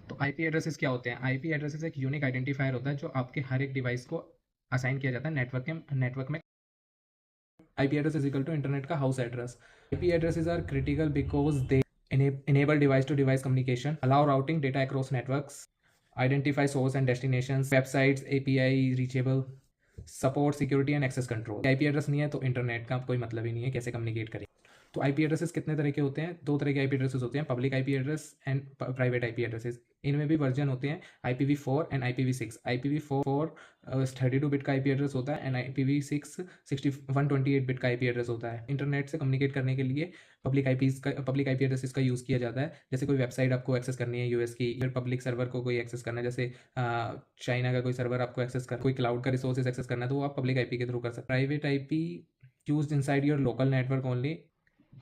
तो IP addresses क्या होते हैं? आईपी एड्रेसेस एक यूनिक आइडेंटिफायर होता है जो आपके हर एक डिवाइस को असाइन किया जाता है नेटवर्क में। IP address is equal to internet का house address. IP addresses are critical because they enable device to device communication, allow routing data across networks, identify source and destinations, websites, API reachable, support security and access control। IP address नहीं है तो internet का कोई मतलब ही नहीं है, कैसे communicate करें। तो आईपी एड्रेसेस कितने तरह के होते हैं? दो तरह के आईपी एड्रेसेस होते हैं, public IP address and private IP addresses. इनमें भी वर्जन होते हैं IPv4 and IPv6। IPv4 32 bit का आईपी एड्रेस होता है एंड IPv6 128 बिट का आईपी एड्रेस होता है। इंटरनेट से कम्युनिकेट करने के लिए पब्लिक आईपी एड्रेसेस का यूज़ किया जाता है। जैसे कोई वेबसाइट आपको एक्सेस करनी है यूएस की, फिर पब्लिक सर्वर को कोई एक्सेस करना है, जैसे चाइना का कोई सर्वर आपको एक्सेस कर, कोई क्लाउड का रिसोर्सेज एक्सेस करना है, तो वो आप पब्लिक आईपी के थ्रू कर सकते हैं। Private IP use inside your local network only.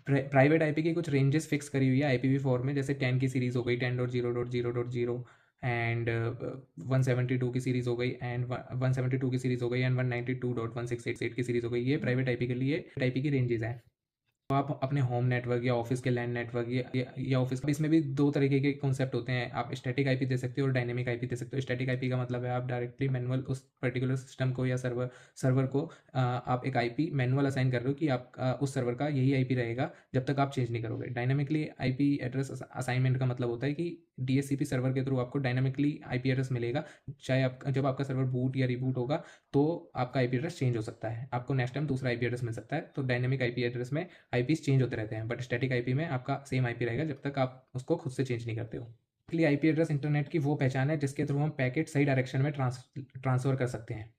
Private IP की कुछ रेंजेस फिक्स करी हुई है IPv4 में, जैसे 10 की सीरीज़ हो गई, 10.0.0.0 एंड 172 की सीरीज़ हो गई एंड 172 की सीरीज़ हो गई एंड 192.168 की सीरीज़ हो गई। ये प्राइवेट आईपी के लिए आईपी की रेंजेस हैं। तो आप अपने होम नेटवर्क या ऑफिस के लैंड नेटवर्क या ऑफिस, इसमें भी दो तरीके के कॉन्सेप्ट होते हैं। आप स्टैटिक आईपी दे सकते हो और डायनेमिक आईपी दे सकते हो। स्टैटिक आईपी का मतलब है आप डायरेक्टली मैनुअल उस पर्टिकुलर सिस्टम को या सर्वर को आप एक आईपी मैनुअल असाइन कर रहे हो कि आप उस सर्वर का यही आईपी रहेगा जब तक आप चेंज नहीं करोगे। डायनेमिकली आईपी एड्रेस असाइनमेंट का मतलब होता है कि DHCP सर्वर के थ्रू आपको डायनेमिकली आईपी एड्रेस मिलेगा। चाहे आप जब आपका सर्वर बूट या रिबूट होगा तो आपका आईपी एड्रेस चेंज हो सकता है, आपको नेक्स्ट टाइम दूसरा आईपी एड्रेस मिल सकता है। तो डायनेमिक आईपी एड्रेस में आईपीस चेंज होते रहते हैं, बट स्टैटिक आईपी में आपका सेम आईपी रहेगा जब तक आप उसको खुद से चेंज नहीं करते हो। इसलिए आईपी एड्रेस इंटरनेट की वो पहचान है जिसके थ्रू हम पैकेट सही डायरेक्शन में ट्रांसफ़र कर सकते हैं।